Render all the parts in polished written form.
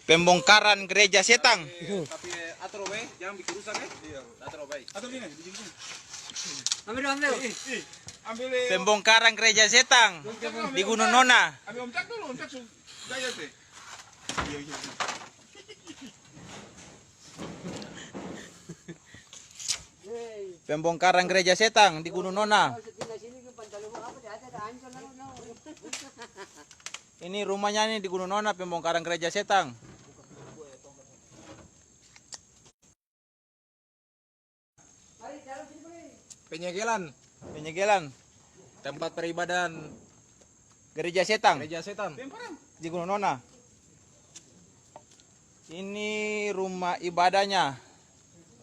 Pembongkaran gereja Setang. Tapi atur obai, jangan bikin rusak ya. Iya. Atur obai. Atur ini, di sini. Ambil. Pembongkaran gereja Setang di Gunung Nona. Ambil omcak dulu, omcak gaya teh. Iya, iya. Pembongkaran gereja Setang di Gunung Nona. Ini rumahnya nih di Gunung Nona, pembongkaran gereja Setang. Penyegelan Tempat peribadahan gereja Setang gereja setan. di Gunung Nona. Ini rumah ibadahnya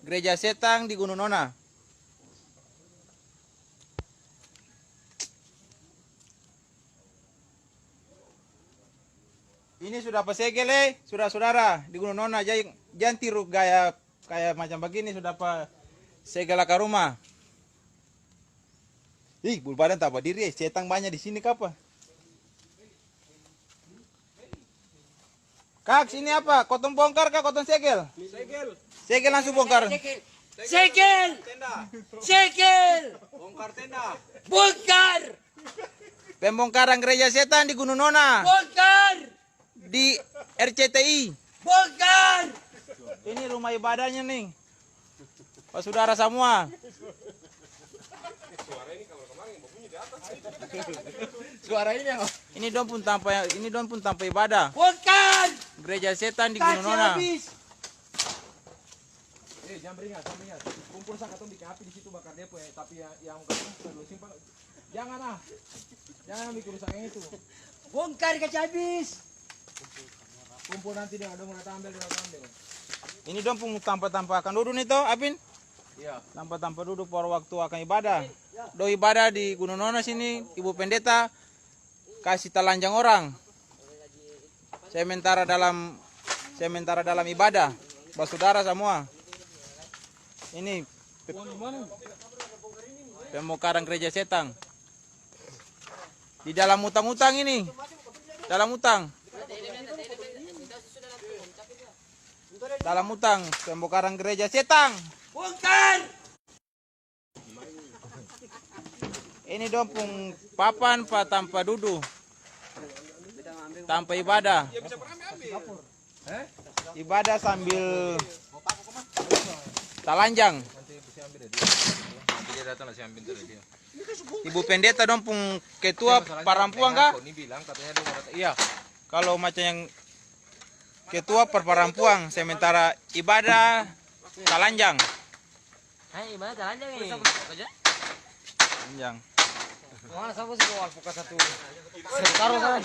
gereja Setang di Gunung Nona. Ini sudah pesegel saudara-saudara di Gunung Nona. Jangan tiru gaya kayak macam begini, sudah apa segel ke rumah. Ih, bulbadan tak apa diri, setang banyak di sini kapa. Kak, sini apa? Kotong bongkar kah kotong segel? Segel. Segel langsung bongkar. Segel! Tenda. Segel! Bongkar tenda. Bongkar! Pembongkaran gereja Setang di Gunung Nona. Bongkar! Di RCTI. Bongkar! Ini rumah ibadahnya nih. Pak saudara semua. Suara ini apa? Ini dong pun tanpa ibadah. Bongkar! Gereja Setang di Gunung Nona. Jangan beringat, jangan beringat. Kumpul sak atau bikin api di situ bakar depo ya. Tapi yang ketemu perlu simpan. Jangan ah. Jangan bikin rusak yang itu. Bongkar kaca habis! Kumpul nanti dia ada mau ambil. Ini dong pun tanpa akan duduk nih toh, Apin. Iya. Tanpa duduk pada waktu akan ibadah. Do ibadah di Gunung Nona sini, Ibu Pendeta kasih telanjang orang. Sementara dalam ibadah, saudara semua. Ini pembongkaran gereja Setang. Di dalam utang-utang ini. Dalam utang. Dalam utang, pembongkaran gereja Setang. Bongkar! Ini dong pun papan pak tanpa duduk, tanpa ibadah. Ibadah sambil telanjang. Ibu Pendeta dong pun ketua parampuan kah? Iya. Kalau macam yang ketua perparampuan, sementara ibadah telanjang. Hai, ibadah telanjang ini. Telanjang. Mana sabu sih bawa buka satu. Taruh sana.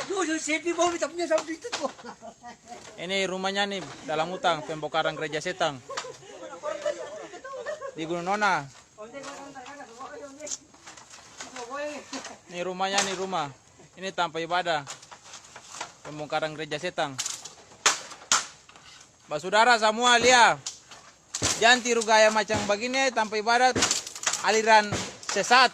Yo, sepi bawa kita punya sabu itu tuh. Ini rumahnya nih dalam utang, pembongkaran gereja Setang di Gunung Nona. Ini rumahnya nih rumah. Ini tanpa ibadah, pembongkaran gereja Setang. Mbak saudara semua lihat, jangan tiru gaya macam begini tanpa ibadah, aliran sesat.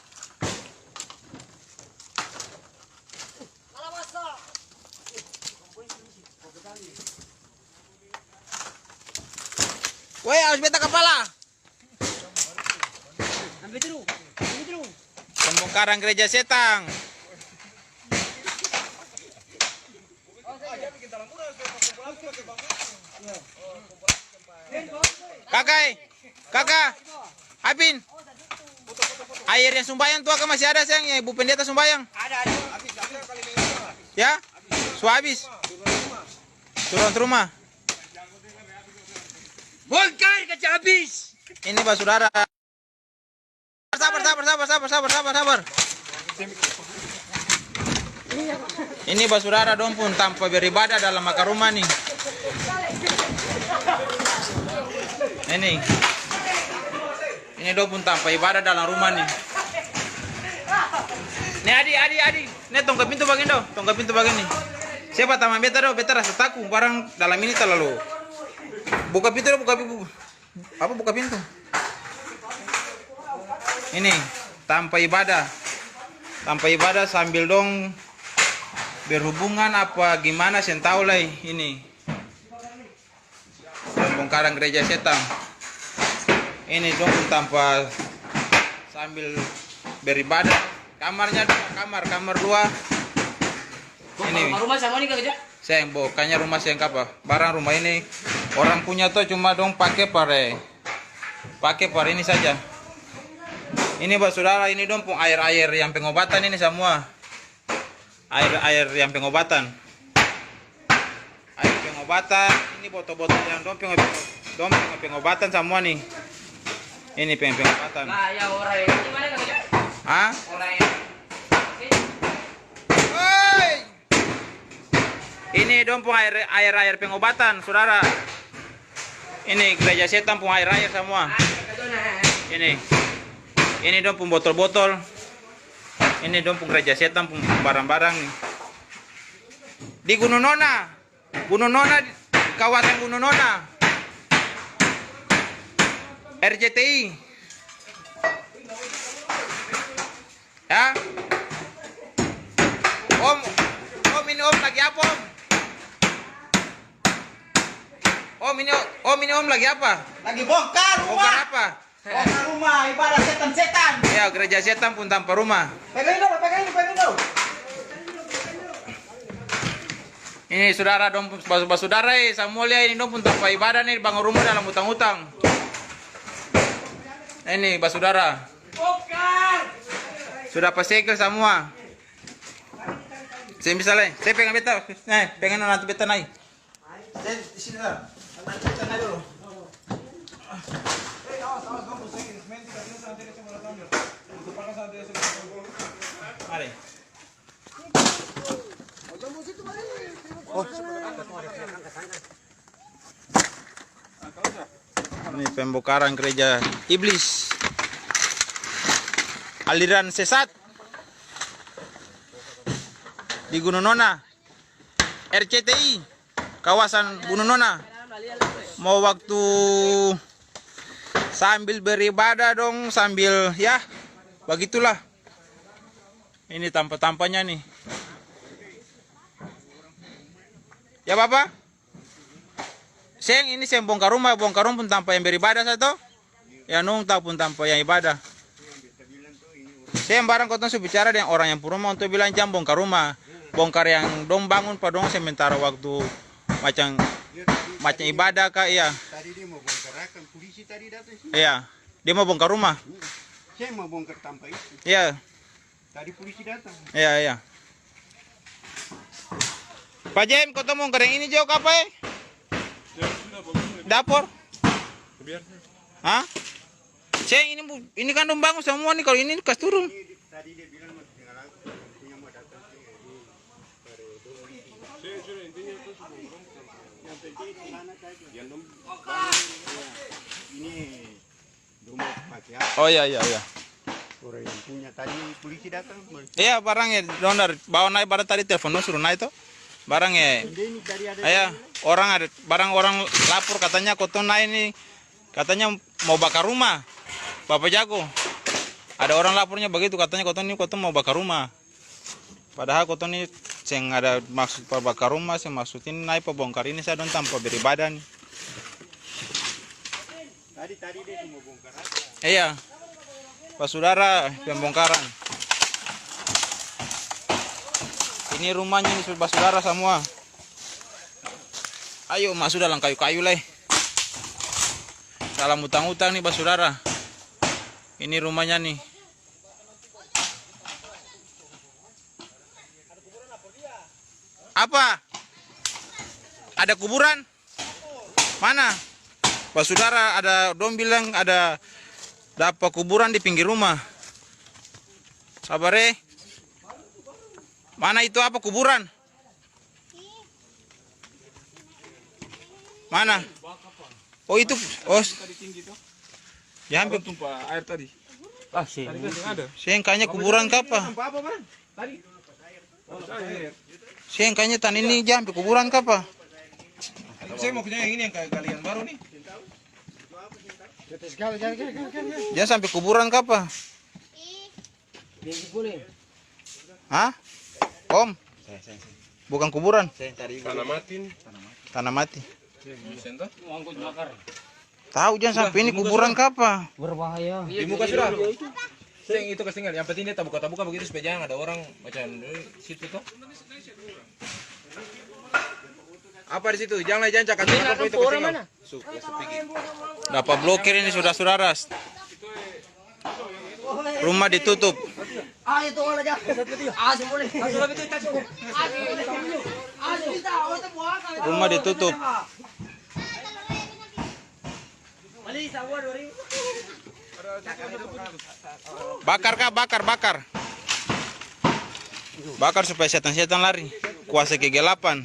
Woi, harus beta kepala. Ambil terus. Ambil terus. Pembongkaran gereja Setang. Kakak, Apin, air yang sumbayang tua kan masih ada sayang, ya Ibu Pendeta sumbayang. Ada. Ya, habis. Turun rumah. Bongkar kaca habis. Ini Pak saudara. Sabar. Ini Pak saudara dong pun tanpa beribadah dalam akar rumah nih. Ini dong pun tanpa ibadah dalam rumah nih. Nih adi. Nih tongkat pintu bagian do. Tongkat pintu bagian nih. Siapa taman beta do? Beta rasa takut barang dalam ini terlalu. Buka pintu do, buka pintu. Ini tanpa ibadah sambil dong berhubungan apa gimana saya tahu lah ini. Pembongkaran gereja setan. Ini dong tanpa sambil beribadah. Kamarnya kamar 2. Ini Rumah sama nih kerja. saya bukanya rumah saya apa? Barang rumah ini orang punya tuh cuma dong pakai par ini saja. Ini Pak Saudara, ini dong pung air yang pengobatan ini semua. Air yang pengobatan. Air pengobatan, ini botol-botol yang dong pengobatan semua nih. Ini pengobatan. Nah, ya orang ini mana kerja? Hah? Orang yang Woi! Ini dong pung air pengobatan, Saudara. Ini gereja setan pung air semua. Ini dong pung botol-botol. Ini dong pung gereja setan pung barang-barang nih. Di Gunung Nona, kawasan Gunung Nona. RCTI. Ya. Om ini om lagi apa, Om? Om ini om lagi apa? Lagi bongkar rumah. Bongkar apa? Bongkar rumah ibadah setan-setan. Ya, gereja setan pun tanpa rumah. Pegang dulu. Ini saudara dong, saudara semua lihat ini dong pun tanpa ibadah nih, bangun rumah dalam utang-utang. Ini saudara. Sudah pasegel semua. Saya misalnya, saya pengen beta, pengen nanti beta naik. Saya di sini lah. Nanti kita naik dulu. Mari. Ini pembongkaran gereja iblis, aliran sesat di Gunung Nona, RCTI, kawasan Gunung Nona. Mau waktu sambil beribadah dong, sambil ya begitulah. Ini tampak-tampaknya nih. Ya Bapak? Ini saya bongkar rumah pun tanpa yang beribadah satu. Ya nung tahu pun tanpa yang ibadah. Saya barang kau tuh bicara dengan orang yang rumah untuk bilang jam bongkar rumah. Bongkar yang dong bangun padong sementara waktu macam ibadah kah, iya. Tadi dia mau bongkar akan polisi tadi datang sini. Iya. Dia mau bongkar rumah. Saya mau bongkar tanpa itu. Iya. Tadi polisi datang. Iya. Pak Jem, kau tuh mau kering ini jauh apa ya? Dapur? Hah? Saya ini kan dong bangun semua nih, kalau ini kas turun. Tadi dia bilang mau tinggal aku, punya mau datang sini. Yang penting di sana saja. Yang ini rumah pakai apa? Oh iya. Orang yang punya tadi polisi datang. Iya barangnya donor bawa naik pada tadi telepon suruh naik tuh barangnya. Ini tadi ada. Iya orang orang lapor katanya koton naik ini katanya mau bakar rumah Bapak Jago. Ada orang lapornya begitu katanya koton mau bakar rumah. Padahal koton ini yang ada maksud bakar rumah, saya maksudin naik pembongkar ini saya don tanpa beribadah. Tadi dia mau bongkar aja. Iya. Pak Saudara, pembongkaran. Ini rumahnya ini Pak Saudara semua. Ayo masuk dalam kayu-kayu lah. Dalam utang-utang nih Pak Saudara. Ini rumahnya nih. Apa? Ada kuburan? Mana? Pak Saudara ada dong bilang ada dapat kuburan di pinggir rumah. Sabar Mana itu apa kuburan? Mana? Oh itu. Oh. Ya hampir Tumpah air tadi. Ah, sih. Tadi kan ada. Sengkanya kuburan kapa? Apa Bang? Tadi. Sengkanya tan ini jampi kuburan kapa? Saya mau punya yang ini yang kayak galian baru nih. Jangan sampai kuburan kapa? Biar boleh. Hah? Om? Bukan kuburan, Tanah mati. tanah mati. Sentuh. Tahu jangan sampai ini kuburan apa? Berbahaya. Di muka sudah. Sing itu ketinggal. Yang penting dia tak buka-buka begitu supaya jangan ada orang macam di situ tuh. Apa di situ? Jangan cakat apa itu ketinggal. Dapat blokir ini sudah saudara. Rumah ditutup. Itu aja. Boleh. Rumah ditutup. Bakar kah? Bakar. Bakar supaya setan-setan lari. Kuasa kegelapan.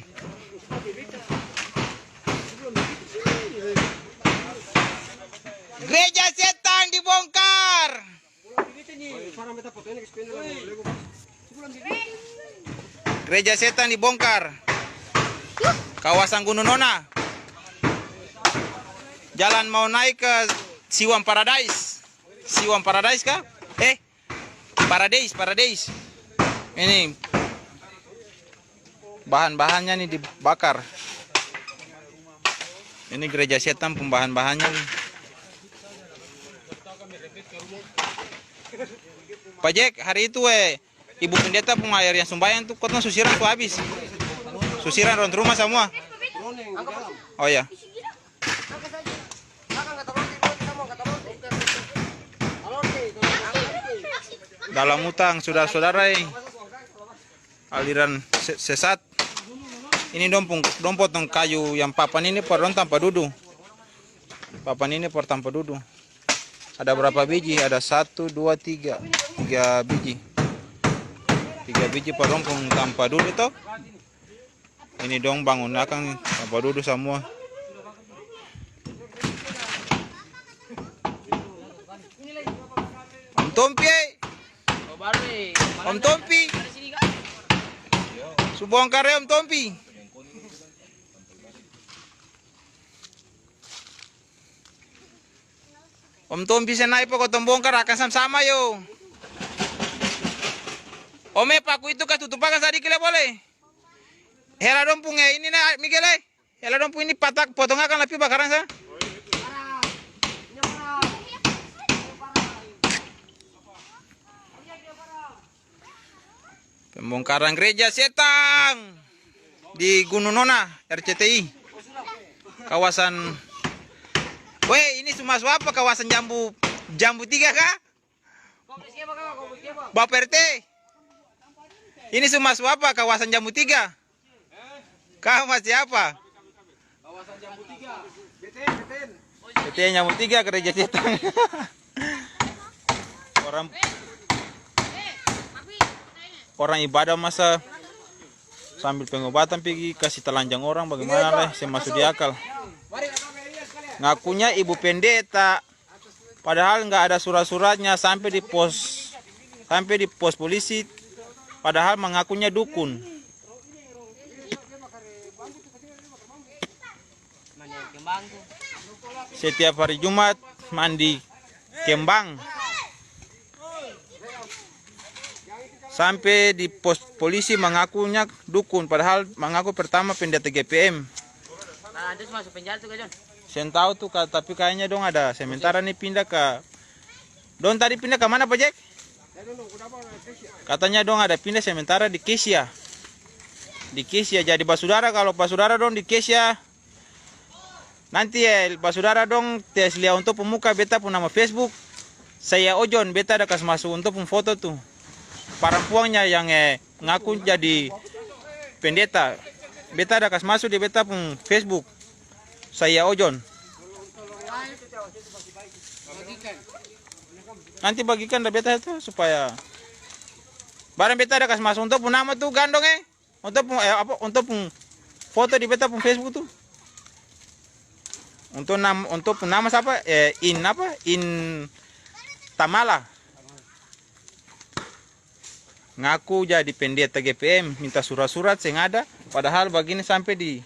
Gereja setan dibongkar. Gereja setan dibongkar. Kawasan Gunung Nona. Jalan mau naik ke Siwam Paradise. Siwam Paradise kah? Paradise. Ini bahan-bahannya nih dibakar. Ini gereja setan pembahan-bahannya nih. Pak Jack, hari itu Ibu Pendeta pengair yang sembahyang tuh kotnya susiran tuh habis. Susiran ronde rumah semua. Oh ya. Dalam utang saudara-saudara aliran sesat. Ini dom potong kayu yang papan ini per tanpa dudu. Papan ini per tanpa dudu. Ada berapa biji? Ada 1, 2, 3 biji. 3 biji per rompong tanpa dudu toh. Ini dong bangun akan tanpa dudu semua. Om Tompi. Om Tompi. Subongkar Om Tompi. Om Tompi senai pokok tombongkar akan sama yo. Ome paku itu kan tutup akan sedikit boleh. Hela dompungnya ini na Miguel Hela dompung ini patak potong akan lebih bakaran sa. Pembongkaran gereja setan di Gunung Nona RCTI. Kawasan ini semua apa kawasan Jambu 3 kah? Bapak RT. Ini semua apa kawasan Jambu 3? Kau masih apa? Kawasan Jambu 3. BTN Jambu 3 gereja setan. Orang ibadah masa sambil pengobatan pergi kasih telanjang orang bagaimana lah saya masuk di akal. Ngakunya ibu pendeta, padahal nggak ada surat-suratnya sampai di pos polisi, padahal mengakunya dukun. Setiap hari Jumat mandi kembang, sampai di pos polisi mengakunya dukun, padahal mengaku pertama pendeta GPM. Nah, nanti masuk penjara tuh John. Saya tahu tuh, tapi kayaknya dong ada sementara nih pindah ke. Don tadi pindah ke mana Pak Jack? Katanya dong ada pindah sementara di Kesia. Di Kesia jadi Pak Saudara, kalau Pak Saudara dong di Kesia. Nanti Pak Saudara dong tes lihat untuk pemuka beta pun nama Facebook. Saya Ojon, beta ada kasih masuk untuk foto tuh. Perempuannya yang ngaku jadi pendeta. Beta ada kasih masuk di beta pun Facebook. Saya Ojon. Nanti bagikan dah beta itu supaya barang beta ada kasih masuk untuk pun nama tuh gandong untuk pun foto di beta pun Facebook tuh. Untuk nama siapa? In Tamala. Ngaku jadi pendeta GPM, minta surat-surat yang ada, padahal begini sampai di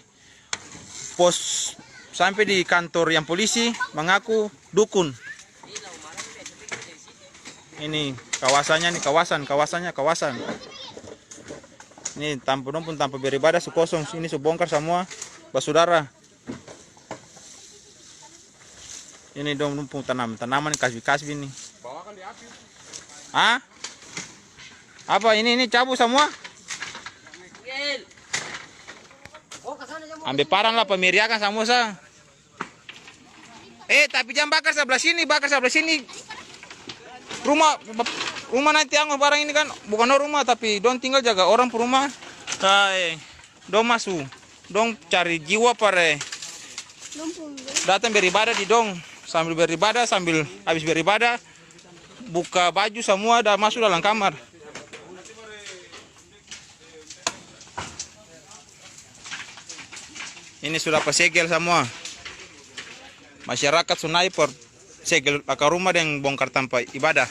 pos, sampai di kantor yang polisi mengaku dukun. Ini kawasannya nih, kawasan. Ini tanpa dong pun tanpa beribadah su kosong. Ini su bongkar semua, basudara. Ini dong pun tanaman kasbi ini. Bawakan di api. Hah? Apa ini cabut semua? Oh, kesana aja mau. Ambil parang lah pemiriakan semua sa. Tapi jangan bakar sebelah sini, Rumah nanti anggur barang ini kan bukan rumah tapi dong tinggal jaga orang per rumah. Dong masuk, dong cari jiwa pare. Datang beribadah di dong, sambil beribadah sambil habis beribadah buka baju semua dah masuk dalam kamar. Ini sudah persegel semua. Masyarakat sunai per segel akar rumah yang bongkar tanpa ibadah.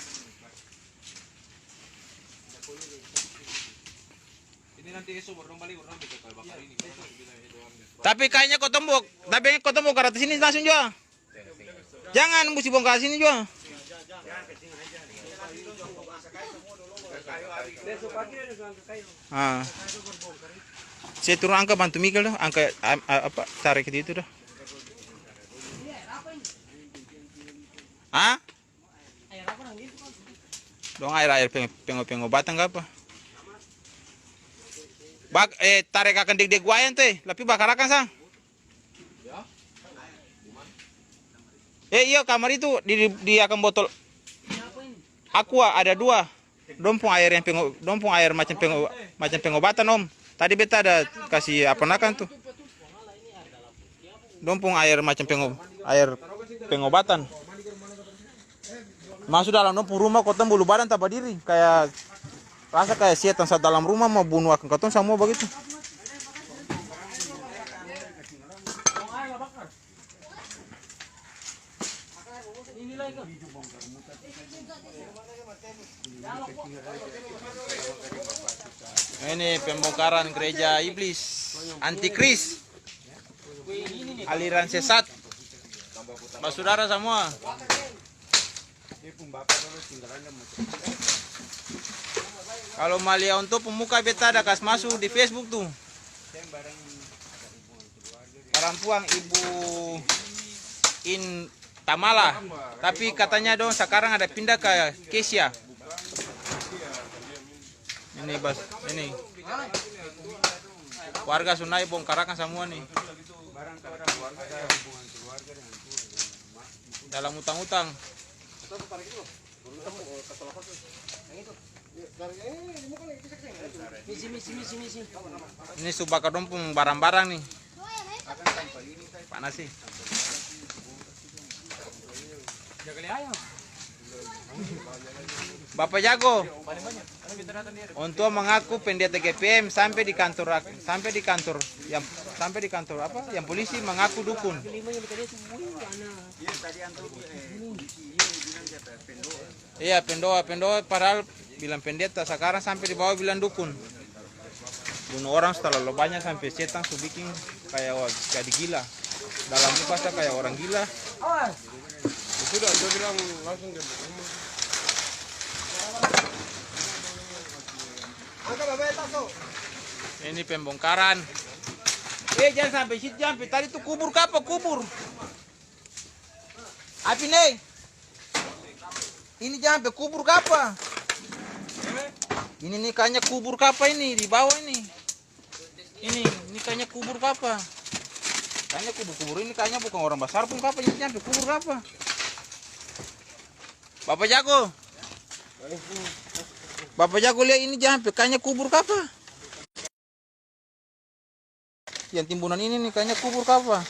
Ini nanti esok baru balik kita bakar ini. Tapi kayaknya kau tembok ke atas sini langsung juga. Jangan mesti bongkar sini juga. Saya turun angka bantu Miguel dah, angka tarik itu dah. Dong air pengobatan apa? Tarik akan deg guayan teh, tapi bakar akan sang. Iya kamar itu di akan botol aqua ada 2. Dompung air macam pengobatan om. Tadi beta ada kasih apa nakan tuh. Dompung air macam air pengobatan. Masuk dalam dompung rumah kotong bulu badan tak berdiri kayak rasa kayak setan saat dalam rumah mau bunuh akan kotong semua begitu. Ini pembongkaran gereja iblis, antikris, aliran sesat, saudara semua. Kalau Malia untuk pemuka beta ada kas masuk di Facebook tuh. Perempuan Ibu In Tamala, tapi katanya dong sekarang ada pindah ke Kesia. Ini bas, ini warga Sunai bongkarakan semua nih. Dalam utang-utang. Misi. Ini subaka dompung barang-barang nih. Panas sih. Bapak Jago, untuk mengaku pendeta GPM sampai di kantor apa? Yang polisi mengaku dukun. Iya pendoa padahal bilang pendeta, sekarang sampai di bawah bilang dukun. Bunuh orang setelah lo banyak sampai setan bikin kayak jadi gila. Dalam bahasa kayak orang gila. Sudah, dia bilang langsung dia. Ini pembongkaran. Jangan sampai situ, jangan. Tadi tuh kubur apa? Kubur. Api nih. Ini jangan sampai kubur apa? Ini nih kayaknya kubur apa ini di bawah ini. Ini kayaknya kubur apa? Kayaknya kubur ini kayaknya bukan orang besar pun apa ini sampai kubur apa? Bapak Jago lihat ini jangan kayaknya kubur apa? Yang timbunan ini nih kayaknya kubur apa?